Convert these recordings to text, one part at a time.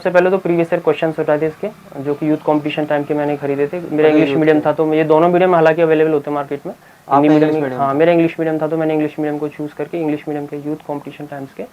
सबसे पहले तो प्रीवियस ईयर क्वेश्चंस उठाए थे इसके, जो कि यूथ कंपटीशन टाइम के मैंने खरीदे थे। मेरा इंग्लिश मीडियम था, तो ये दोनों मीडियम हालांकि अवेलेबल होते हैं मार्केट में। हिंदी मीडियम, हाँ मेरा इंग्लिश मीडियम था, तो मैंने इंग्लिश मीडियम को चूज़ करके इंग्लिश मीडियम के यूथ कंपटीशन टाइम्स के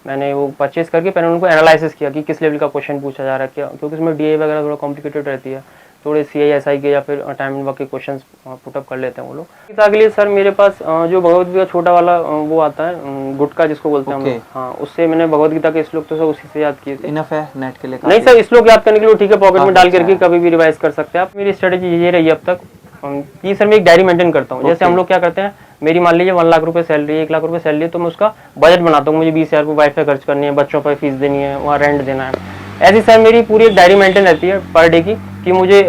मैंने वो परचेस करके पहले उनको एनालिसिस किया कि किस लेवल का क्वेश्चन पूछा जा रहा है, क्या, क्योंकि उसमें डीए वगैरह थोड़ा कॉम्प्लिकेटेड रहती है, थोड़े CISI के या फिर टाइम एंड वर्क के क्वेश्चंस पुटअप कर लेते हैं वो लोग। गीता के लिए सर मेरे पास जो भगवत गीता छोटा वाला वो आता है गुटका जिसको बोलते हैं हम लोग, हाँ उससे मैंने भगवत गीता के श्लोक तो सर उसी से याद किए थे। इनफ है नेट के लिए? नहीं सर, श्लोक याद करने के लिए ठीक है, पॉकेट में डाल करके कभी भी रिवाइज कर सकते हैं आप। मेरी स्ट्रेटेजी ये रही अब तक कि सर मैं एक डायरी मेंटेन करता हूँ। जैसे हम लोग क्या करते हैं, मेरी मान लीजिए 1 लाख रुपए सैलरी, 1 लाख रुपए सैलरी है, तो मैं उसका बजट बनाता हूँ। मुझे 20,000 रुपये वाईफाई खर्च करनी है, बच्चों पर फीस देनी है, वहाँ रेंट देना है। ऐसी सर मेरी पूरी एक डायरी मेंटेन रहती है पर डे की, कि मुझे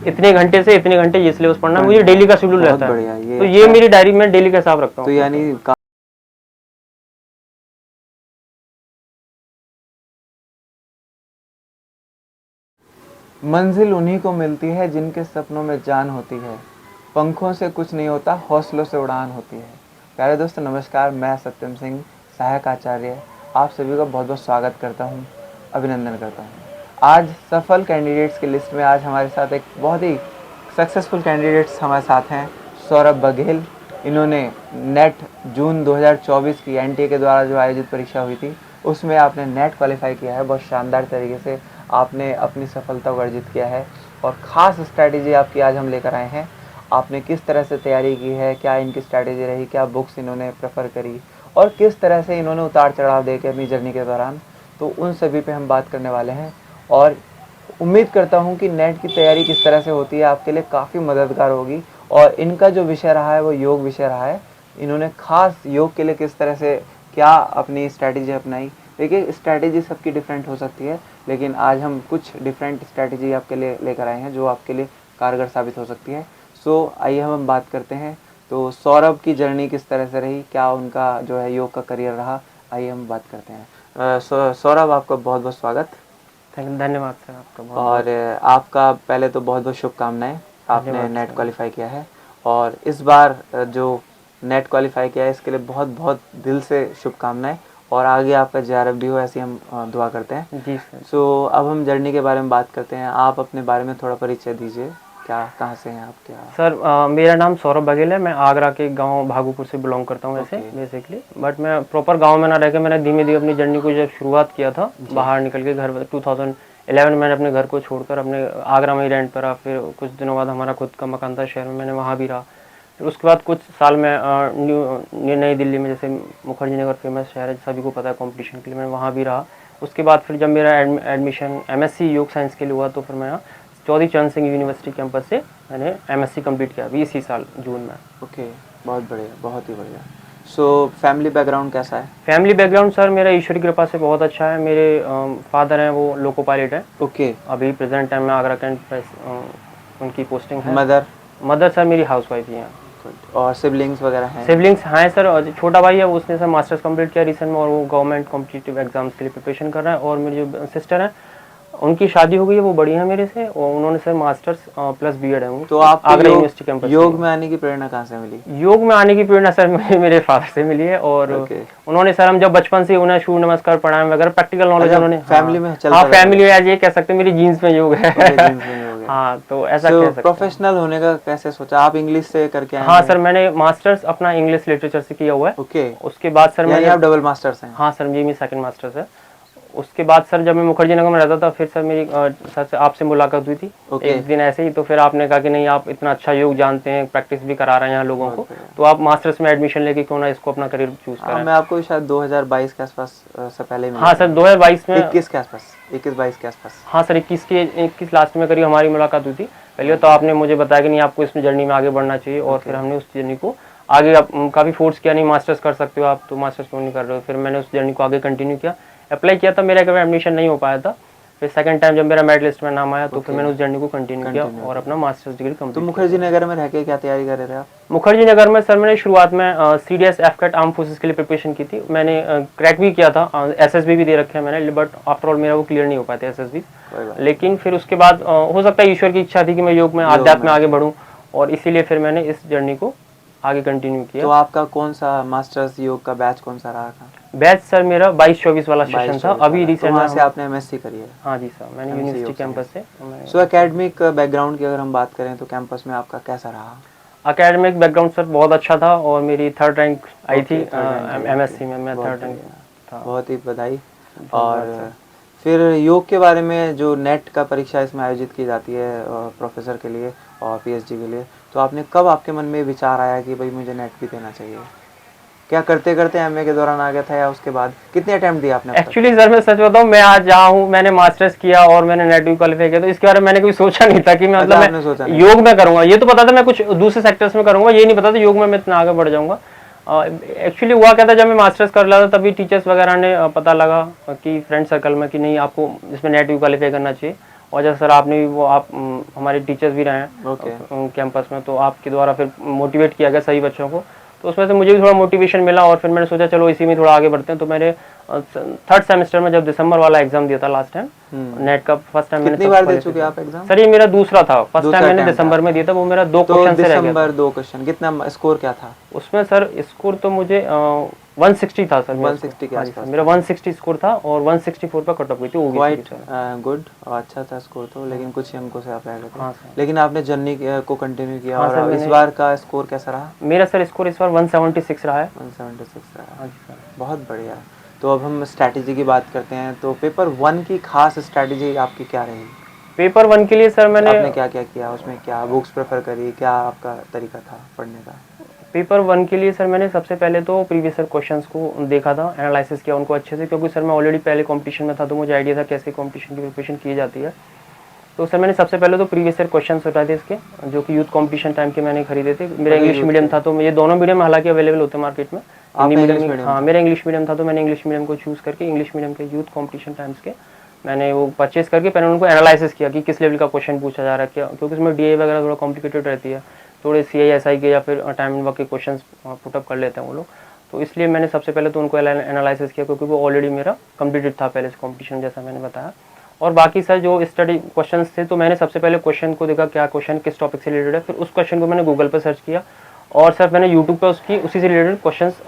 इतने घंटे से इतने घंटे ये सिलेबस पढ़ना है, मुझे डेली का शेड्यूल रहता है। तो ये मेरी डायरी में डेली का हिसाब रखता हूँ। तो यानी मंजिल उन्हीं को मिलती है जिनके सपनों में जान होती है, पंखों से कुछ नहीं होता, हौसलों से उड़ान होती है। प्यारे दोस्तों नमस्कार, मैं सत्यम सिंह सहायक आचार्य आप सभी का बहुत बहुत स्वागत करता हूं, अभिनंदन करता हूं। आज सफल कैंडिडेट्स की लिस्ट में आज हमारे साथ एक बहुत ही सक्सेसफुल कैंडिडेट्स हमारे साथ हैं, सौरभ बघेल। इन्होंने नेट जून 2024 की NTA के द्वारा जो आयोजित परीक्षा हुई थी उसमें आपने नेट क्वालिफाई किया है। बहुत शानदार तरीके से आपने अपनी सफलता को अर्जित किया है और ख़ास स्ट्रैटेजी आपकी आज हम लेकर आए हैं। आपने किस तरह से तैयारी की है, क्या इनकी स्ट्रैटेजी रही, क्या बुक्स इन्होंने प्रेफर करी और किस तरह से इन्होंने उतार चढ़ाव दे के अपनी जर्नी के दौरान, तो उन सभी पे हम बात करने वाले हैं। और उम्मीद करता हूं कि नेट की तैयारी किस तरह से होती है आपके लिए काफ़ी मददगार होगी। और इनका जो विषय रहा है वो योग विषय रहा है। इन्होंने खास योग के लिए किस तरह से क्या अपनी स्ट्रैटेजी अपनाई। देखिए स्ट्रैटेजी सबकी डिफरेंट हो सकती है, लेकिन आज हम कुछ डिफरेंट स्ट्रैटेजी आपके लिए लेकर आए हैं जो आपके लिए कारगर साबित हो सकती है। सो आइए हम बात करते हैं। तो सौरभ की जर्नी किस तरह से रही, क्या उनका जो है योग का करियर रहा, आइए हम बात करते हैं। सौरभ आपका बहुत बहुत स्वागत। धन्यवाद सर आपका बहुत। और आपका पहले तो बहुत बहुत शुभकामनाएं, आपने नेट क्वालिफाई किया है और इस बार जो नेट क्वालिफाई किया है इसके लिए बहुत बहुत दिल से शुभकामनाएं और आगे आपका JRF भी हो ऐसी हम दुआ करते हैं जी सर। सो अब हम जर्नी के बारे में बात करते हैं। आप अपने बारे में थोड़ा परिचय दीजिए, क्या कहाँ से हैं आप? क्या सर मेरा नाम सौरभ बघेल है। मैं आगरा के गांव भागुपुर से बिलोंग करता हूं वैसे बेसिकली, बट मैं प्रॉपर गांव में ना रह के मैंने धीमे धीमे अपनी जर्नी को जब शुरुआत किया था बाहर निकल के घर 2011 मैंने अपने घर को छोड़कर अपने आगरा में ही रेंट पर रहा। फिर कुछ दिनों बाद हमारा खुद का मकान था शहर में, मैंने वहाँ भी रहा। फिर उसके बाद कुछ साल में नई दिल्ली में, जैसे मुखर्जी नगर फेमस शहर है सभी को पता है कॉम्पिटिशन के लिए, मैं वहाँ भी रहा। उसके बाद फिर जब मेरा एडमिशन MSc योग साइंस के लिए हुआ तो फिर मैं चौधरी चरण सिंह यूनिवर्सिटी कैंपस से मैंने MSc कंप्लीट किया अभी इसी साल जून में। ओके, बहुत बढ़िया, बहुत ही बढ़िया। सो फैमिली बैकग्राउंड कैसा है? फैमिली बैकग्राउंड सर मेरा ईश्वर की कृपा से बहुत अच्छा है। मेरे फादर हैं वो लोको पायलट हैं। ओके। अभी प्रेजेंट टाइम में आगरा कैंट उनकी पोस्टिंग है। मदर सर मेरी हाउस वाइफ ही हैं। और सिबलिंग्स वगैरह हैं? सिबलिंग्स हैं सर, छोटा भाई है उसने सर मास्टर्स कंप्लीट किया रिसेंट में और वो गवर्नमेंट कॉम्पिटिटिव एग्जाम्स के लिए प्रिपरेशन कर रहा है। और मेरी जो सिस्टर है उनकी शादी हो गई है, वो बड़ी है मेरे से और उन्होंने सर मास्टर्स प्लस B.Ed है। तो आप आगरा यूनिवर्सिटी कैंपस। योग में आने की प्रेरणा कहाँ से मिली? योग में आने की प्रेरणा सर मेरे फादर से मिली है। और उन्होंने सर हम जब बचपन से उन्हें सूर्य नमस्कार प्राणायाम वगैरह प्रैक्टिकल नॉलेज उन्होंने फैमिली में चलता। हाँ फैमिली में आज ये कह सकते हैं मेरी जीन्स में योग है। हाँ तो ऐसा कह सकते हैं। प्रोफेशनल होने का कैसे सोचा? आप इंग्लिश से करके आए? हाँ सर मैंने मास्टर्स अपना इंग्लिश लिटरेचर से किया हुआ है। ओके। उसके बाद सर मैंने आप डबल मास्टर्स हैं? हाँ सर ये मेरी सेकंड मास्टर्स है। उसके बाद सर जब मैं मुखर्जी नगर में रहता था फिर सर मेरी सर से आपसे मुलाकात हुई थी एक दिन ऐसे ही। तो फिर आपने कहा कि नहीं आप इतना अच्छा योग जानते हैं, प्रैक्टिस भी करा रहे हैं यहाँ लोगों को, तो आप मास्टर्स में एडमिशन लेके क्यों ना इसको अपना करियर चूज करें। मैं आपको शायद 2022 के आसपास से पहले हाँ सर 2022 में 21 के आसपास 21-22 के आसपास। हाँ सर 21 लास्ट में करीब हमारी मुलाकात हुई थी पहले। तो आपने मुझे बताया कि नहीं आपको इस जर्नी में आगे बढ़ना चाहिए और फिर हमने उस जर्नी को आगे काफ़ी फोर्स किया, नहीं मास्टर्स कर सकते हो आप, तो मास्टर्स क्यों नहीं कर रहे हो। फिर मैंने उस जर्नी को आगे कंटिन्यू किया, अप्लाई किया था, मेरा कभी एडमिशन नहीं हो पाया था। फिर सेकंड टाइम जब मेरा मेरिट लिस्ट में नाम आया तो फिर मैंने उस जर्नी को कंटिन्यू किया और अपना मास्टर्स डिग्री कंप्लीट। तो मुखर्जी नगर में रह के क्या तैयारी कर रहे थे आप? मुखर्जी नगर में सर मैंने शुरुआत में CDS FCAT आर्म फोर्सेस के लिए प्रिपरेशन की थी। मैंने क्रैक भी किया था, SSB भी दे रखे हैं मैंने, बट आफ्टर ऑल मेरा वो क्लियर नहीं हो पाया SSB। लेकिन फिर उसके बाद हो सकता है ईश्वर की इच्छा थी कि मैं योग में आध्यात्म में आगे बढ़ूँ और इसीलिए फिर मैंने इस जर्नी को आगे कंटिन्यू किया। तो आपका कौन सा मास्टर्स योग का बैच कौन सा रहा था? बैच सर मेरा 22-24 वाला सेशन 22 था। अभी वाला। तो रिसेंट वहाँ में से आपने एमएससी करी है? हाँ जी सर, मैंने MC यूनिवर्सिटी योग कैंपस साइंस। से। सो एकेडमिक बैकग्राउंड की अगर हम बात करें तो कैंपस में आपका कैसा रहा? एकेडमिक बैकग्राउंड सर बहुत अच्छा था और मेरी 3rd रैंक आई थी थर्ड रैंक आई एमएससी में। आपकी। मैं बहुत 3rd रैंक बढ़िया, था। बहुत ही बधाई। धन्यवाद और सर। फिर योग के बारे में जो नेट का परीक्षा इसमें आयोजित की जाती है प्रोफेसर के लिए और पीएचडी के लिए, तो आपने कब आपके मन में विचार आया कि भाई मुझे नेट भी देना चाहिए? क्या करते करते एमए के दौरान आ गया था या उसके बाद? कितने अटेम्प्ट दिए आपने अब तक? एक्चुअली सर मैं सच बताऊं, मैं आज जहाँ हूँ, मैंने मास्टर्स किया और मैंने नेट भी क्वालिफाई किया, तो इसके बारे में मैंने कभी सोचा नहीं था कि मैं अच्छा, मतलब आपने सोचा मैं नहीं? योग में करूंगा। ये तो पता था मैं कुछ दूसरे सेक्टर्स में करूंगा, ये नहीं पता था योग में मैं इतना आगे बढ़ जाऊंगा। एक्चुअली हुआ क्या था, जब मैं मास्टर्स कर रहा था तभी टीचर्स वगैरह ने पता लगा कि फ्रेंड सर्कल में कि नहीं आपको इसमें नेट भी क्वालिफाई करना चाहिए। और जैसे सर आपने भी वो आप हमारे टीचर्स भी रहे हैं कैंपस में, तो आपके द्वारा फिर मोटिवेट किया गया सही बच्चों को, तो उसमें से मुझे भी थोड़ा मोटिवेशन मिला और फिर मैंने सोचा चलो इसी में थोड़ा आगे बढ़ते हैं। तो मेरे 3rd सेमेस्टर में जब दिसंबर वाला एग्जाम दिया था लास्ट टाइम नेट का, फर्स्ट टाइम मैंने कितनी बार दे चुके आप एग्जाम? सर ये मेरा दूसरा था। फर्स्ट दूसरा टाइम मैंने attempt दिसंबर में दिया था, वो मेरा 2 तो क्वेश्चन से रह गया था। दिसंबर 2 क्वेश्चन, कितना स्कोर क्या था उसमें सर स्कोर तो मुझे 160 था सर। 160 के हाँ जी आसपास सर, मेरा 160 स्कोर था और 164 पर कट ऑफ हुई थी ओबीसी क्वाइट की। गुड, अच्छा था स्कोर तो, लेकिन कुछ ही अंकों से आप रह गए थे। हाँ सर। लेकिन आपने जर्नी को कंटिन्यू किया। हाँ और सर, इस मैंने बार का स्कोर कैसा रहा? मेरा सर स्कोर इस बार 176 रहा है। 176 रहा। हाँ जी सर। बहुत बढ़िया। तो अब हम स्ट्रैटेजी की बात करते हैं। तो पेपर 1 की खास स्ट्रैटेजी आपकी क्या रही? पेपर 1 के लिए सर आपने मैंने क्या क्या किया उसमें? क्या बुक्स प्रेफर करी? क्या आपका तरीका था पढ़ने का? पेपर 1 के लिए सर मैंने सबसे पहले तो प्रीवियस ईयर क्वेश्चंस को देखा था, एनालिसिस किया उनको अच्छे से, क्योंकि सर मैं ऑलरेडी पहले कंपटीशन में था तो मुझे आइडिया था कैसे कंपटीशन की प्रिपरेशन की जाती है। तो सर मैंने सबसे पहले तो प्रीवियस ईयर क्वेश्चंस उठाए थे इसके, जो कि यूथ कंपटीशन टाइम के मैंने खरीदे थे। मेरा इंग्लिश मीडियम था, तो ये दोनों मीडियम हालांकि अवेलेबल होते हैं मार्केट में। हिंदी मीडियम, हाँ मेरा इंग्लिश मीडियम था, तो मैंने इंग्लिश मीडियम को चूज़ करके इंग्लिश मीडियम के यूथ कंपटीशन टाइम्स के मैंने वो परचेज करके पहले उनको एनालिसिस किया कि किस लेवल का क्वेश्चन पूछा जा रहा है क्या, क्योंकि उसमें डीए वगैरह थोड़ा कॉम्प्लिकेटेड रहती है, थोड़े सीआईएसआई के या फिर टाइम एंड वर्क के क्वेश्चंस पुटअप कर लेते हैं वो लोग। तो इसलिए मैंने सबसे पहले तो उनको एनालिसिस किया, क्योंकि वो ऑलरेडी मेरा कंप्लीटेड था पहले से कंपटीशन, जैसा मैंने बताया। और बाकी सर जो स्टडी क्वेश्चंस थे, तो मैंने सबसे पहले क्वेश्चन को देखा क्या क्वेश्चन किस टॉपिक से रिलेटेड है, फिर उस क्वेश्चन को मैंने गूगल पर सर्च किया और सर मैंने यूट्यूब पर उसी से रिलेटेड क्वेश्चंस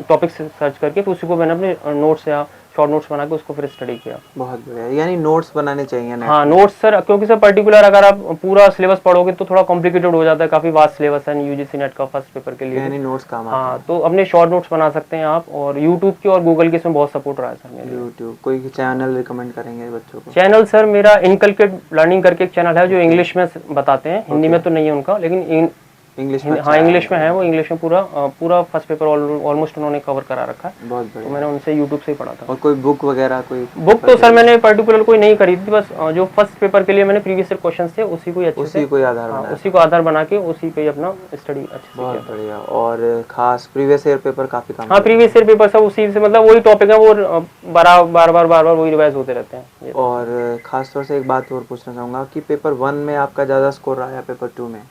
टॉपिक से सर्च करके फिर उसी को मैंने अपने नोट्स या शॉर्ट नोट्स बना के उसको फिर स्टडी किया। बहुत बढ़िया, यानी नोट्स बनाने चाहिए ना? हाँ नोट्स सर, क्योंकि सर पर्टिकुलर अगर आप पूरा सिलेबस पढ़ोगे तो थोड़ा कॉम्प्लिकेटेड हो जाता है, काफी वास्ट सिलेबस है यूजीसी नेट का फर्स्ट पेपर के लिए। यानी नोट्स काम आते हैं। हाँ, तो अपने शॉर्ट नोट्स बना सकते हैं आप, और यूट्यूब की और गूगल की इसमें बहुत सपोर्ट रहा है सर मेरे। यूट्यूब कोई चैनल रिकमेंड करेंगे बच्चों को? चैनल सर मेरा इनकलकेट लर्निंग करके एक चैनल है जो इंग्लिश में बताते हैं, हिंदी में तो नहीं है उनका, लेकिन इंग्लिश में? हाँ इंग्लिश में है वो, इंग्लिश में पूरा फर्स्ट पेपर ऑलमोस्ट उन्होंने कवर करा रखा है। बहुत तो बढ़िया। मैंने उनसे यूट्यूब से ही पढ़ा था। और कोई बुक वगैरह कोई? बुक तो सर मैंने पर्टिकुलर कोई नहीं खरीदी थी, बस जो फर्स्ट पेपर के लिए मैंने प्रीवियस ईयर क्वेश्चंस थे उसी को ही अच्छे से उसी को आधार बनाया? उसी को आधार बना के उसी पे ही अपना स्टडी अच्छे से बहुत किया। बढ़िया। और खास प्रीवियस ईयर पेपर काफी काम? हाँ प्रीवियस ईयर पेपर सब उसी से, मतलब वही टॉपिक है, वो बार बार वही रिवाइज होते रहते हैं। और खास तौर से एक बात और पूछना चाहूँगा कि पेपर 1 में आपका ज़्यादा स्कोर रहा है, पेपर 2 में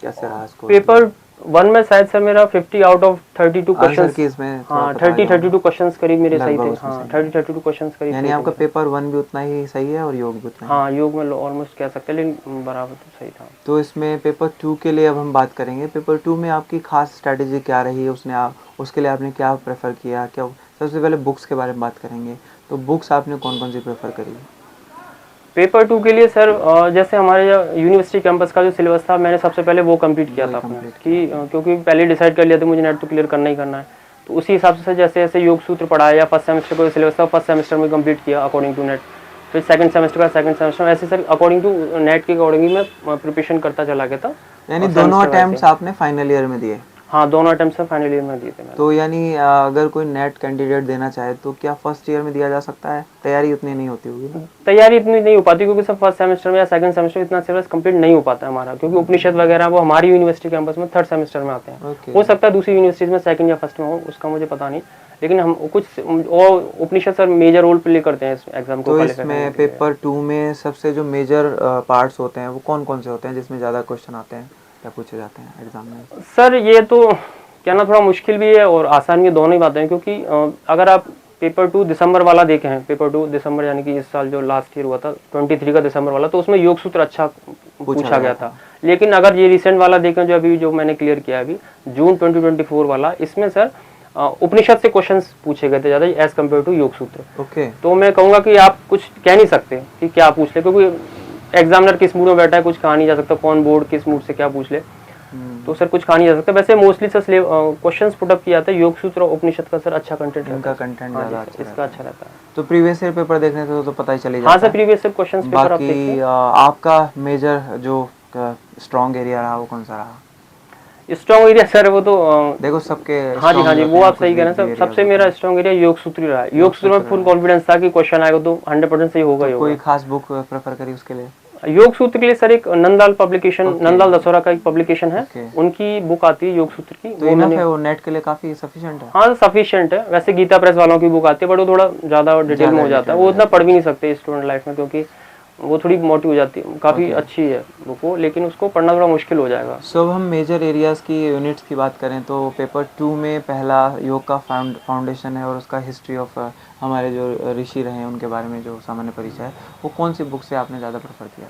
कैसे रहा स्कोर? पेपर 1 में शायद सर मेरा 50 आउट ऑफ 32 क्वेश्चंस की इसमें हाँ 32 क्वेश्चंस करीब मेरे सही थे। हाँ 32 क्वेश्चंस करीब। यानी आपका पेपर 1 भी उतना ही सही है और योग भी उतना ही? हाँ योग में ऑलमोस्ट कह सकते हैं, लेकिन बराबर तो सही था। तो इसमें पेपर 2 के लिए अब हम बात करेंगे। पेपर 2 में आपकी खास स्ट्रैटेजी क्या रही है? उसके लिए आपने क्या प्रेफर किया? क्या सबसे पहले बुक्स के बारे में बात करेंगे, तो बुक्स आपने कौन कौन सी प्रेफर करी? पेपर 2 के लिए सर जैसे हमारे यूनिवर्सिटी कैंपस का जो सिलेबस था, मैंने सबसे पहले वो कंप्लीट किया था अपने, कि क्योंकि पहले डिसाइड कर लिया था मुझे नेट तो क्लियर करना ही करना है, तो उसी हिसाब से जैसे जैसे योग सूत्र पढ़ाया या फर्स्ट सेमेस्टर का सिलेबस था फर्स्ट सेमेस्टर में कंप्लीट किया अकॉर्डिंग टू नेट, फिर सेकंड सेमेस्टर का सेकंड सेमेस्टर ऐसे सर अकॉर्डिंग टू नेट के अकॉर्डिंग मैं प्रिपरेशन करता चला गया था। यानी दोनों अटेम्प्ट्स आपने फाइनल ईयर में दिए? हाँ दोनों अटेम्प्ट से फाइनल ईयर में दिए थे मैंने। तो यानी अगर कोई नेट कैंडिडेट देना चाहे तो क्या फर्स्ट ईयर में दिया जा सकता है? तैयारी उतनी नहीं होती होगी? तैयारी इतनी नहीं हो पाती, क्योंकि सब फर्स्ट सेमेस्टर में या सेकंड सेमेस्टर इतना सिलेबस कंप्लीट नहीं हो पाता है हमारा, क्योंकि उपनिषद वगैरह वो हमारी यूनिवर्सिटी कैंपस में 3rd सेमेस्टर में आते हैं। हो सकता है दूसरी यूनिवर्सिटीज में सेकंड या फर्स्ट में हो, उसका मुझे पता नहीं, लेकिन हम कुछ और उपनिषद सर मेजर रोल प्ले करते हैं इस एग्जाम को। तो इसमें पेपर 2 में सबसे जो मेजर पार्ट्स होते हैं वो कौन कौन से होते हैं जिसमें ज़्यादा क्वेश्चन आते हैं या पूछे जाते हैं एग्जाम में? सर ये तो कहना थोड़ा मुश्किल भी है और आसान भी, दोनों ही बातें हैं, क्योंकि अगर आप पेपर 2 दिसंबर वाला देखे हैं, पेपर 2 दिसंबर यानी कि इस साल जो लास्ट ईयर हुआ था 23 का दिसंबर वाला, तो उसमें योग सूत्र अच्छा पूछा गया था, लेकिन अगर ये रिसेंट वाला देखें जो अभी जो मैंने क्लियर किया अभी जून 2024 वाला, इसमें सर उपनिषद से क्वेश्चंस पूछे गए थे ज़्यादा एज कम्पेयर टू योग सूत्र। ओके। तो मैं कहूँगा कि आप कुछ कह नहीं सकते कि क्या पूछ ले, क्योंकि एग्जामिनर किस मूड में बैठा है कुछ कहा नहीं जा सकता, कौन बोर्ड किस मूड से क्या पूछ ले, तो सर कुछ कहा नहीं जा सकता। वैसे mostly sir questions put up किया था योग सूत्र और उपनिषद का सर अच्छा कंटेंट इनका कंटेंट ज़्यादा अच्छा इसका अच्छा रहता है। तो प्रीवियस ईयर पेपर देखने से तो पता ही चली जाता हाँ sir, previous year questions paper आप बाकी देखिए। आपका मेजर जो स्ट्रॉन्ग एरिया रहा वो कौन सा रहा? स्ट्रॉन्ग एरिया सर वो तो देखो सबके हाँ जी वो आप सही कह रहे हैं सर। सबसे मेरा स्ट्रॉन्ग एरिया योग सूत्र रहा है। योग सूत्र में फुल कॉन्फिडेंस था कि क्वेश्चन आएगा तो 100% सही होगा ही होगा। कोई खास बुक प्रेफर करी उसके लिए? योग सूत्र के लिए सर एक नंदलाल पब्लिकेशन, नंदलाल दसौरा का एक पब्लिकेशन है, उनकी बुक आती है योग सूत्र की। तो इनफ है वो नेट के लिए काफी सफिशिएंट है? हाँ सफिशिएंट है। वैसे गीता प्रेस वालों की बुक आती है बट वो थोड़ा ज्यादा डिटेल में हो जाता है, वो उतना पढ़ भी नहीं सकते स्टूडेंट लाइफ में, क्योंकि वो थोड़ी मोटी हो जाती है। काफी अच्छी है बुक वो, लेकिन उसको पढ़ना थोड़ा मुश्किल हो जाएगा। सो हम मेजर एरियाज की यूनिट्स की बात करें तो पेपर 2 में पहला योग का फाउंडेशन है और उसका हिस्ट्री ऑफ हमारे जो ऋषि रहे हैं उनके बारे में जो सामान्य परिचय है, वो कौन सी बुक से आपने ज़्यादा प्रेफर किया?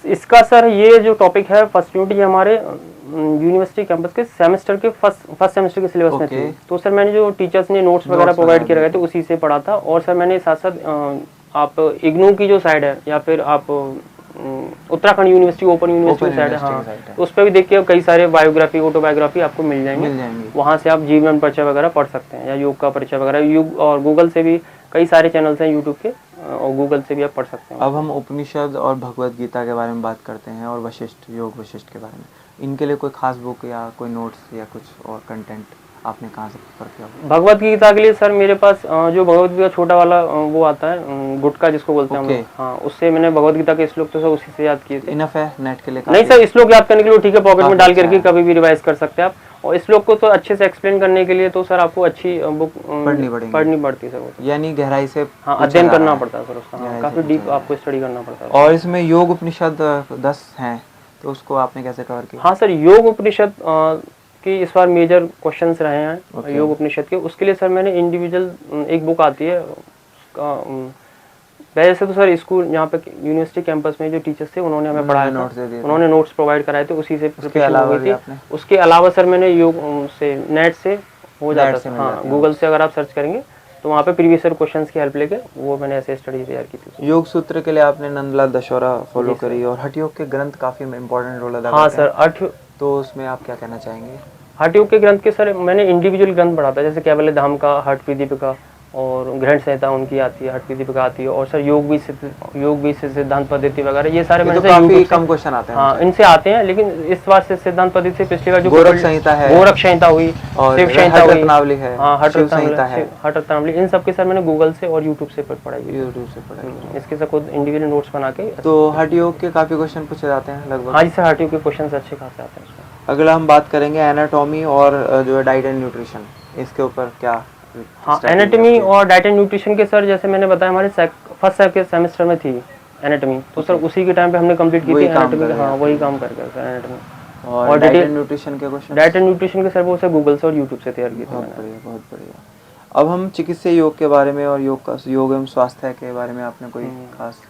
इसका सर ये जो टॉपिक है फर्स्ट यूनिट, ये हमारे यूनिवर्सिटी कैंपस के सेमेस्टर के फर्स्ट सेमेस्टर के सिलेबस में थी। तो सर मैंने जो टीचर्स ने नोट्स वगैरह प्रोवाइड किए गए थे उसी से पढ़ा था। और सर मैंने साथ साथ आप इग्नू की जो साइड है या फिर आप उत्तराखंड यूनिवर्सिटी ओपन यूनिवर्सिटी की साइड है, हाँ, तो उस पर भी देखिए कई सारे बायोग्राफी ऑटोबायोग्राफी आपको मिल जाएंगे। वहाँ से आप जीवन परिचय वगैरह पढ़ सकते हैं या योग का परिचय वगैरह। और गूगल से भी कई सारे चैनल्स हैं यूट्यूब के, और गूगल से भी आप पढ़ सकते हैं। अब हम उपनिषद और भगवत गीता के बारे में बात करते हैं और वशिष्ठ, योग वशिष्ठ के बारे में। इनके लिए कोई खास बुक या कोई नोट्स या कुछ और कंटेंट आपने कहाँ से प्रेफर किया? भगवत गीता के लिए सर मेरे पास जो भगवत गीता छोटा वाला वो आता है गुटका जिसको बोलते हैं हम लोग, हाँ, उससे मैंने भगवत गीता के श्लोक तो सर उसी से याद किए थे। इनफ है नेट के लिए? नहीं सर, श्लोक याद करने के लिए ठीक है, पॉकेट में डाल करके कभी भी रिवाइज कर सकते हैं आप। और श्लोक को तो अच्छे से एक्सप्लेन करने के लिए तो सर आपको अच्छी बुक पढ़नी पड़ती है सर, यानी गहराई से अध्ययन करना पड़ता है सर उसका, काफी डीप आपको स्टडी करना पड़ता है। और इसमें योग उपनिषद 10 हैं, तो उसको आपने कैसे कवर किया? हाँ सर, योग उपनिषद कि इस बार मेजर क्वेश्चंस रहे हैं योग उपनिषद के, उसके लिए सर मैंने इंडिविजुअल एक बुक आती है उसका, वैसे तो सर स्कूल यहाँ पे यूनिवर्सिटी कैंपस में जो टीचर्स थे उन्होंने हमें पढ़ाया था, उन्होंने नोट्स प्रोवाइड कराए थे, उसी से प्रिपरेशन हो गई थी। उसके अलावा सर मैंने योग से नेट से हो जाता है, हाँ, गूगल से अगर आप सर्च करेंगे तो वहाँ पे प्रीवियस ईयर क्वेश्चंस की हेल्प लेके वो मैंने ऐसे स्टडी तैयार की थी। योग सूत्र के लिए आपने नंदलाल दशौरा फॉलो करी और हठ योग के ग्रंथ काफी इंपॉर्टेंट रोल अदा करते हैं। हाँ सर, हठ, तो उसमें आप क्या कहना चाहेंगे? हठ योग के ग्रंथ के सर मैंने इंडिविजुअल ग्रंथ पढ़ा था, जैसे कैवल्य धाम का, हठ प्रदीपिका और ग्रहण संहिता उनकी आती है, हठ प्रदीपिका आती है, और सर योग भी सिद्धांत पद्धति वगैरह, ये सारे मैंने तो काफी कम क्वेश्चन आते हैं। हाँ, इनसे आते हैं, लेकिन इस बार से सिद्धांत पद्धति से पिछली बार जो गोरख संहिता है, गोरख संहिता हुई, शिव संहिता हुई, हाँ, हठ रत्नावली, इन सब के सर मैंने गूगल से और यूट्यूब से पढ़ाई। इसके सब खुद इंडिविजुअल नोट्स बना के। तो हठ योग के काफी क्वेश्चन पूछे जाते हैं लगभग? हाँ जी सर, हठ योग के क्वेश्चन अच्छे खासे आते हैं। अगला हम बात करेंगे एनाटॉमी और जो है डाइट एंड न्यूट्रिशन, इसके ऊपर क्या? हाँ, एनाटॉमी और डाइट एंड न्यूट्रिशन के सर जैसे मैंने बताया हमारे फर्स्ट सेमेस्टर में थी एनाटॉमी, तो सर उसी के टाइम पे हमने कंप्लीट की थी एनाटॉमी। हाँ, वही काम करके सर एनाटॉमी। और डाइट एंड न्यूट्रिशन के क्वेश्चन? डाइट एंड न्यूट्रिशन के सर वो सर गूगल से और यूट्यूब से तैयार किए थे। बहुत बढ़िया। अब हम चिकित्सीय योग के बारे में और योग एवं स्वास्थ्य के बारे में आपने कोई खास?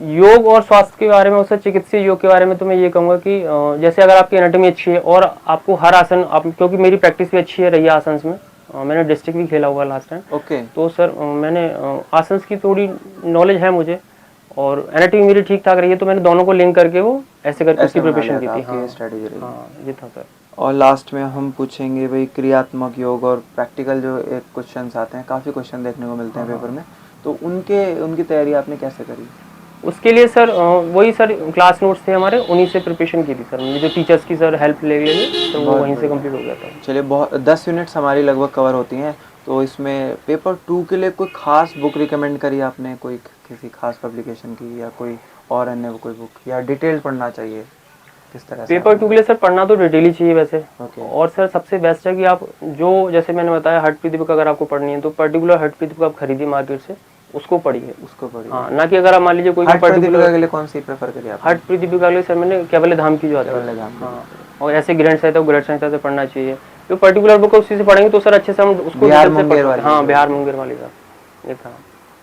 योग और स्वास्थ्य के बारे में, उससे चिकित्सीय योग के बारे में तो मैं ये कहूँगा कि जैसे अगर आपकी एनाटॉमी अच्छी है और आपको हर आसन क्योंकि मेरी प्रैक्टिस भी अच्छी है रही है आसन में, मैंने डिस्ट्रिक्ट भी खेला हुआ लास्ट टाइम। ओके। तो सर मैंने आसन की थोड़ी नॉलेज है मुझे और एनाटॉमी मेरी ठीक ठाक रही है, तो मैंने दोनों को लिंक करके वो ऐसे करके उसकी प्रिपरेशन की थी। हाँ, ये था सर। और लास्ट में हम पूछेंगे भाई क्रियात्मक योग और प्रैक्टिकल जो एक क्वेश्चंस आते हैं, काफ़ी क्वेश्चन देखने को मिलते हैं पेपर में, तो उनकी तैयारी आपने कैसे करी? उसके लिए सर वही सर क्लास नोट्स थे हमारे, उन्हीं से प्रिपरेशन की थी सर, मुझे जो टीचर्स की सर हेल्प ले लिए तो वो वहीं से कंप्लीट हो गया था। चलिए, बहुत 10 यूनिट्स हमारी लगभग कवर होती हैं, तो इसमें पेपर 2 के लिए कोई खास बुक रिकमेंड करी आपने, कोई किसी खास पब्लिकेशन की या कोई और अन्य कोई बुक, या डिटेल पढ़ना चाहिए किस तरह से? पेपर 2 के लिए सर पढ़ना तो डिटेल ही चाहिए वैसे। और सर सबसे बेस्ट है कि आप जो जैसे मैंने बताया हठ प्रदीपिका अगर आपको पढ़नी है तो पर्टिकुलर हठ प्रदीपिका आप खरीदिए मार्केट से, उसको पढ़िए। हाँ, ना कि अगर आप मान लीजिए कोई पर्टिकुलर के लिए कौन सी प्रेफर करिए आप? हठ प्रदीपिका के लिए सर मैंने कैवल्य धाम की जो आती है, हाँ, और ऐसे ग्रहण संहिता से पढ़ना चाहिए। जो पर्टिकुलर बुक है उसी से पढ़ेंगे तो सर अच्छे से हम उसको बिहार मुंगेर वाली का ये था।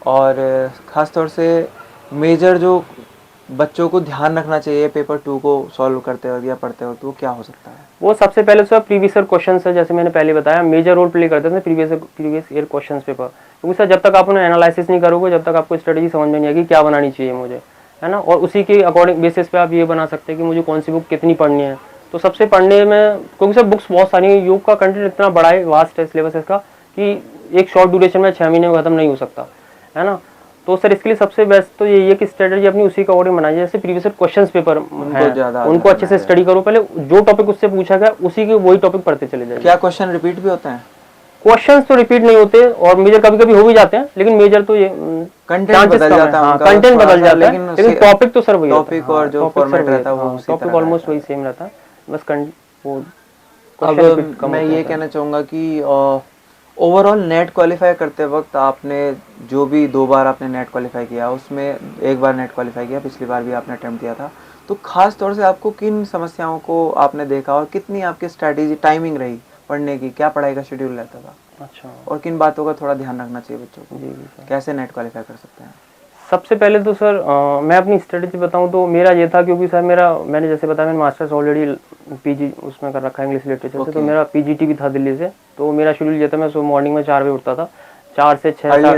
और खास तौर से मेजर जो बच्चों को ध्यान रखना चाहिए पेपर 2 को सॉल्व करते वक्त या पढ़ते वक्त, वो क्या हो सकता है? वो सबसे पहले सर प्रीवियस ईयर क्वेश्चन है, जैसे मैंने पहले बताया मेजर रोल प्ले करते थे प्रीवियस ईयर क्वेश्चन पेपर, क्योंकि सर जब तक आप उन्हें एनालिसिस नहीं करोगे, जब तक आपको स्ट्रेटेजी समझ में नहीं आएगी क्या बनानी चाहिए मुझे, है ना, और उसी के अकॉर्डिंग बेसिस पे आप ये बना सकते हैं कि मुझे कौन सी बुक कितनी पढ़नी है। तो सबसे पढ़ने में, क्योंकि सर बुक्स बहुत सारी हैं, योग का कंटेंट इतना बड़ा है, वास्ट है सिलेबस इसका, कि एक शॉर्ट ड्यूरेशन में 6 महीने में खत्म नहीं हो सकता, है ना। तो सर इसके लिए सबसे बेस्ट तो यही है कि स्ट्रेटजी अपनी उसी का अकॉर्डिंग बनाइए, जैसे प्रीवियस क्वेश्चंस पेपर है उनको अच्छे से स्टडी करो, पहले जो टॉपिक उससे पूछा गया उसी के वही टॉपिक पढ़ते चले जाइए। क्या क्वेश्चन रिपीट भी होते हैं? क्वेश्चंस तो रिपीट नहीं होते, और मेजर कभी कभी हो भी जाते हैं, लेकिन मेजर तो ये कंटेंट बदल जाता है, कंटेंट बदल जाता है, लेकिन टॉपिक तो सर वही टॉपिक और जो फॉर्मेट रहता है वो टॉपिक ऑलमोस्ट वही सेम रहता है, बस वो। अब मैं ये कहना चाहूँगा कि ओवरऑल नेट क्वालिफाई करते वक्त आपने जो भी 2 बार आपने नेट क्वालिफाई किया, उसमें 1 बार नेट क्वालिफाई किया, पिछली बार भी आपने अटेम्प्ट किया था, तो खास तौर से आपको किन समस्याओं को आपने देखा और कितनी आपकी स्ट्रैटेजी टाइमिंग रही पढ़ने की, क्या पढ़ाई का शेड्यूल रहता था? अच्छा, और किन बातों का थोड़ा ध्यान रखना चाहिए बच्चों को? जी कैसे नेट क्वालिफाई कर सकते हैं? सबसे पहले तो सर मैं अपनी स्ट्रेटेजी बताऊं तो मेरा ये था, क्योंकि सर मैंने जैसे बताया, मैंने मास्टर्स ऑलरेडी पीजी उसमें कर रखा है इंग्लिश लिटरेचर से, तो मेरा पीजीटी भी था दिल्ली से, तो मेरा शेड्यूल ये था, मैं सुबह मॉर्निंग में 4 बजे उठता था, 4 से 6। Early to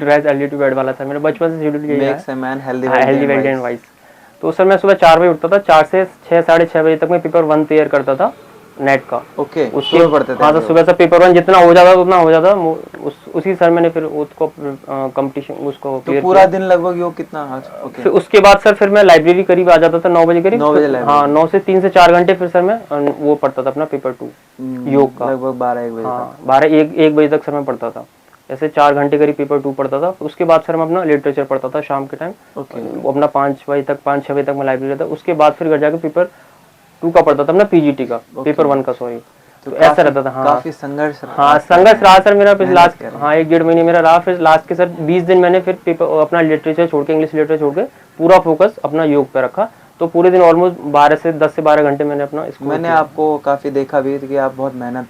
rise early to bed वाला था मेरा बचपन से शेड्यूल, यही है हेल्दी वेल्दी एंड वाइज। तो सर मैं सुबह 4 बजे उठता था, 4 से 6 साढ़े 6 बजे तक मैं पेपर 1 तैयार करता था नेट का। ओके, उसके पढ़ते थे। हाँ, तो सुबह से पेपर 1 जितना हो जाता उतना हो जाता, उसी सर मैंने फिर उसको कंपटीशन उसको तो पूरा दिन लगभग योग कितना? फिर उसके बाद सर फिर मैं लाइब्रेरी करीब आ जाता था 9 बजे करीब। 9 बजे? हाँ, 9 से 3 से 4 घंटे फिर सर मैं वो पढ़ता था अपना पेपर 2 योग का, लगभग 12-1 बजे। हाँ, 12-1 बजे तक सर मैं पढ़ता था, ऐसे 4 घंटे करीब पेपर 2 पढ़ता था। उसके बाद सर मैं अपना लिटरेचर पढ़ता था शाम के टाइम, अपना 5 बजे तक 5-6 बजे तक मैं लाइब्रेरी था। उसके बाद फिर घर जाकर पेपर 2 का पढ़ता था, अपना पीजीटी का, पेपर 1 का, सॉरी। तो ऐसा रहता था। हाँ, काफी संघर्ष। हाँ, संघर्ष रहा सर मेरा लास्ट, हाँ, 1-1.5 महीने मेरा रहा। फिर लास्ट के सर 20 दिन मैंने फिर पेपर अपना लिटरेचर छोड़ के, इंग्लिश लिटरेचर छोड़ के पूरा फोकस अपना योग पे रखा। तो पूरे दिन ऑलमोस्ट 10 से 12 घंटे मैंने अपना इसको। मैंने आपको काफ़ी देखा भी कि आप बहुत मेहनत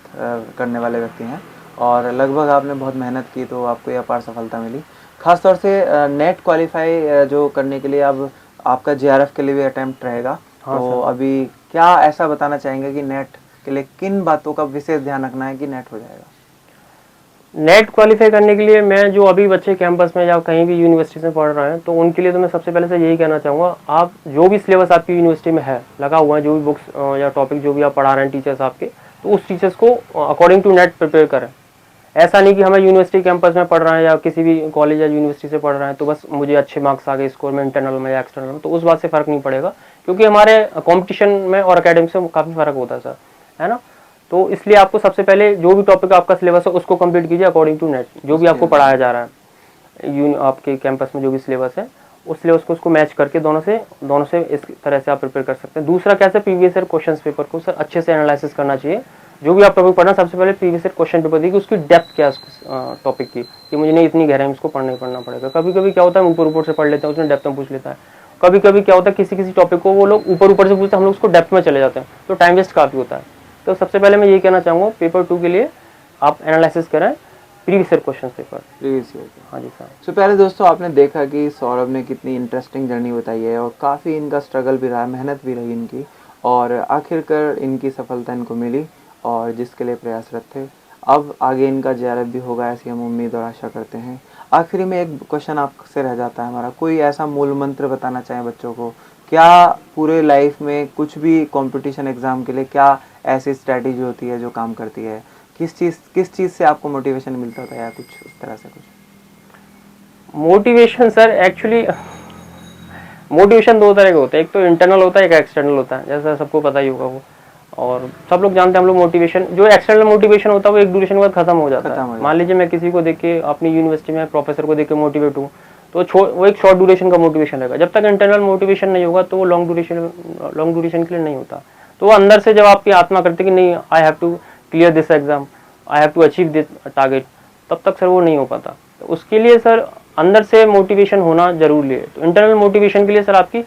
करने वाले व्यक्ति हैं, और लगभग आपने बहुत मेहनत की तो आपको यह अपार सफलता मिली। खासतौर से नेट क्वालिफाई जो करने के लिए अब आपका जेआरएफ के लिए भी अटेम्प्ट रहेगा। हाँ, तो अभी क्या ऐसा बताना चाहेंगे कि नेट के लिए किन बातों का विशेष ध्यान रखना है कि नेट हो जाएगा? नेट क्वालिफाई करने के लिए मैं जो अभी बच्चे कैंपस में या कहीं भी यूनिवर्सिटी में पढ़ रहे हैं, तो उनके लिए तो मैं सबसे पहले से यही कहना चाहूँगा, आप जो भी सिलेबस आपकी यूनिवर्सिटी में है लगा हुआ है, जो भी बुक्स या टॉपिक जो भी आप पढ़ा रहे हैं टीचर्स आपके, तो उस टीचर्स को अकॉर्डिंग टू नेट प्रिपेयर करें। ऐसा नहीं कि हमें यूनिवर्सिटी कैंपस में पढ़ रहे हैं या किसी भी कॉलेज या यूनिवर्सिटी से पढ़ रहे हैं तो बस मुझे अच्छे मार्क्स आ गए स्कोर में इंटरनल में या एक्सटर्नल में, तो उस बात से फ़र्क नहीं पड़ेगा, क्योंकि हमारे कंपटीशन में और एकेडमिक से काफ़ी फ़र्क होता है सर, है ना। तो इसलिए आपको सबसे पहले जो भी टॉपिक आपका सिलेबस है उसको कंप्लीट कीजिए अकॉर्डिंग टू नेट, जो भी आपको पढ़ाया जा रहा है आपके कैंपस में जो भी सिलेबस है, उस सिलेबस को उसको मैच करके दोनों से इस तरह से आप प्रिपेयर कर सकते हैं। दूसरा कैसे, प्रीवियस ईयर क्वेश्चन पेपर को सर अच्छे से एनालिसिस करना चाहिए। जो भी आप टॉपिक पढ़ना, सबसे पहले प्रीवियस ईयर क्वेश्चन पेपर देखिए उसकी डेप्थ क्या है टॉपिक की, कि मुझे नहीं इतनी गहराई में इसको पढ़ना पड़ेगा। कभी कभी क्या होता है ऊपर से पढ़ लेते हैं, उसमें डेप्थ में पूछ लेता है। कभी कभी क्या होता है किसी टॉपिक को वो लोग ऊपर से पूछते हैं, हम लोग उसको डेप्थ में चले जाते हैं, तो टाइम वेस्ट काफ़ी होता है। तो सबसे पहले मैं यही कहना चाहूँगा, पेपर 2 के लिए आप एनालिसिस करें प्रीवियस ईयर क्वेश्चन पेपर। हाँ जी सर। तो प्यारे दोस्तों, आपने देखा कि सौरभ ने कितनी इंटरेस्टिंग जर्नी बताई है, और काफ़ी इनका स्ट्रगल भी रहा, मेहनत भी रही इनकी, और आखिरकार इनकी सफलता इनको मिली, और जिसके लिए प्रयासरत थे। अब आगे इनका जेआरएफ भी होगा, ऐसी हम उम्मीद और आशा करते हैं। आखिरी में एक क्वेश्चन आपसे रह जाता है हमारा, कोई ऐसा मूल मंत्र बताना चाहें बच्चों को? क्या पूरे लाइफ में कुछ भी कंपटीशन एग्ज़ाम के लिए क्या ऐसी स्ट्रैटेजी होती है जो काम करती है? किस चीज़ से आपको मोटिवेशन मिलता होता है, या कुछ उस तरह से? कुछ मोटिवेशन सर, एक्चुअली मोटिवेशन 2 तरह के होते हैं, एक तो इंटरनल होता है, एक एक्सटर्नल होता है, जैसा सबको पता ही होगा वो, और सब लोग जानते हैं हम लोग। मोटिवेशन जो एक्सटर्नल मोटिवेशन होता है वो एक ड्यूरेशन के बाद खत्म हो जाता है। मान लीजिए मैं किसी को देख के अपनी यूनिवर्सिटी में प्रोफेसर को देख के मोटिवेट हूँ, तो वो एक शॉर्ट ड्यूरेशन का मोटिवेशन रहेगा। जब तक इंटरनल मोटिवेशन नहीं होगा तो वो लॉन्ग ड्यूरेशन के लिए नहीं होता। तो वो अंदर से जब आपकी आत्मा करती है कि नहीं, I have to clear this exam, I have to achieve this target, तब तक सर वो नहीं हो पाता। तो उसके लिए सर अंदर से मोटिवेशन होना जरूरी है। तो इंटरनल मोटिवेशन के लिए सर आपकी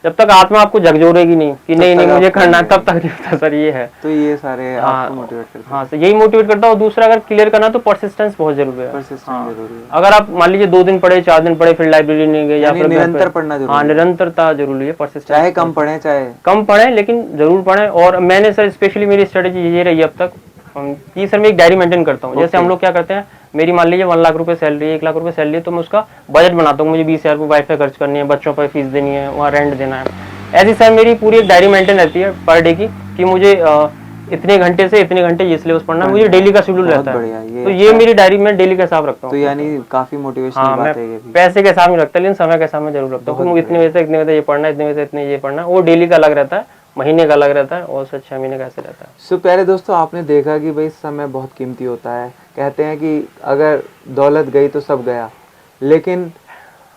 जब तक आत्मा आपको झकझोरेगी नहीं कि नहीं नहीं मुझे करना है, तब तक नहीं होता सर, ये है। तो ये सारे आपको मोटिवेट करते हैं। हाँ सर, यही मोटिवेट करता है। और दूसरा, अगर क्लियर करना तो परसिस्टेंस बहुत जरूरी है। परसिस्टेंस जरूरी है। अगर आप मान लीजिए 2 दिन पढ़े, 4 दिन पढ़े, फिर लाइब्रेरी नहीं गए या फिर निरंतर पढ़ना जरूरी है। हाँ, निरंतरता जरूरी है, परसिस्टेंस। चाहे कम पढ़े, चाहे कम पढ़े, लेकिन जरूर पढ़े। और मैंने सर स्पेशली मेरी स्ट्रेटेजी ये रही अब तक कि सर मैं एक डायरी मेंटेन करता हूँ। जैसे हम लोग क्या करते हैं, मेरी मान लीजिए 1 लाख रुपए सैलरी है, 1 लाख रुपए सैलरी है, तो मैं उसका बजट बनाता हूँ। मुझे 20,000 रुपये वाईफाई खर्च करनी है, बच्चों पर फीस देनी है, वहाँ रेंट देना है। ऐसी सर मेरी पूरी एक डायरी मेंटेन रहती है पर डे की, कि मुझे इतने घंटे से इतने घंटे ये सिलेबस पढ़ना है, मुझे डेली का शेड्यूल रहता है। तो ये मेरी डायरी में डेली का हिसाब रखता हूँ। तो यानी काफी मोटिवेशनल बात है ये भी। पैसे के हिसाब नहीं रखता, लेकिन समय के हिसाब में जरूर रखता हूँ। इतने बजे से इतने बजे ये पढ़ना है, इतने बजे से इतने ये पढ़ना है। वो डेली का अलग रहता है, महीने का अलग रहता है, और 6 महीने का ऐसे रहता है। सो प्यारे दोस्तों, आपने देखा कि भाई समय बहुत कीमती होता है। कहते हैं कि अगर दौलत गई तो सब गया, लेकिन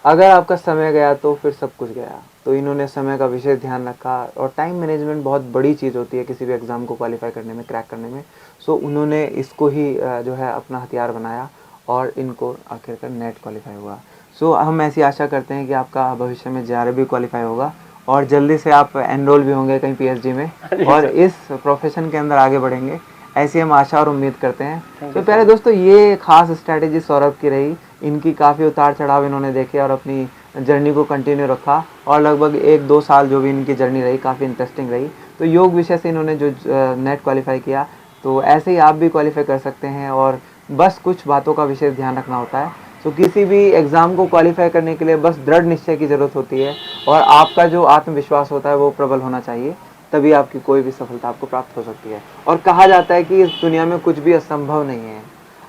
अगर आपका समय गया तो फिर सब कुछ गया। तो इन्होंने समय का विशेष ध्यान रखा, और टाइम मैनेजमेंट बहुत बड़ी चीज़ होती है किसी भी एग्ज़ाम को क्वालिफाई करने में, क्रैक करने में। सो उन्होंने इसको ही जो है अपना हथियार बनाया, और इनको आखिरकार नेट क्वालिफाई हुआ। सो हम ऐसी आशा करते हैं कि आपका भविष्य में JRF भी क्वालिफाई होगा, और जल्दी से आप एनरोल भी होंगे कहीं PhD में, और इस प्रोफेशन के अंदर आगे बढ़ेंगे, ऐसी हम आशा और उम्मीद करते हैं। तो प्यारे दोस्तों, ये खास स्ट्रैटेजी सौरभ की रही। इनकी काफ़ी उतार चढ़ाव इन्होंने देखे, और अपनी जर्नी को कंटिन्यू रखा, और लगभग 1-2 साल जो भी इनकी जर्नी रही काफ़ी इंटरेस्टिंग रही। तो योग विषय से इन्होंने जो नेट क्वालिफाई किया, तो ऐसे ही आप भी क्वालिफाई कर सकते हैं, और बस कुछ बातों का विशेष ध्यान रखना होता है। तो किसी भी एग्ज़ाम को क्वालिफाई करने के लिए बस दृढ़ निश्चय की ज़रूरत होती है, और आपका जो आत्मविश्वास होता है वो प्रबल होना चाहिए, तभी आपकी कोई भी सफलता आपको प्राप्त हो सकती है। और कहा जाता है कि इस दुनिया में कुछ भी असंभव नहीं है।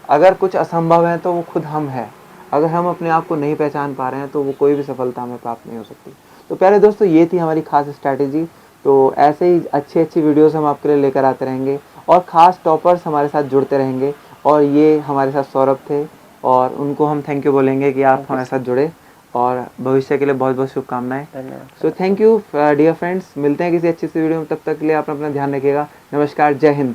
अगर कुछ असंभव है तो वो खुद हम हैं। अगर हम अपने आप को नहीं पहचान पा रहे हैं तो वो कोई भी सफलता हमें प्राप्त नहीं हो सकती। तो प्यारे दोस्तों, ये थी हमारी खास स्ट्रैटेजी। तो ऐसे ही अच्छी अच्छी वीडियोस हम आपके लिए लेकर आते रहेंगे, और ख़ास टॉपर्स हमारे साथ जुड़ते रहेंगे। और ये हमारे साथ सौरभ थे, और उनको हम थैंक यू बोलेंगे कि आप हमारे साथ जुड़े, और भविष्य के लिए बहुत बहुत शुभकामनाएं। So thank you dear friends, मिलते हैं किसी अच्छी सी वीडियो में। तब तक के लिए आप अपना ध्यान रखिएगा। नमस्कार, जय हिंद।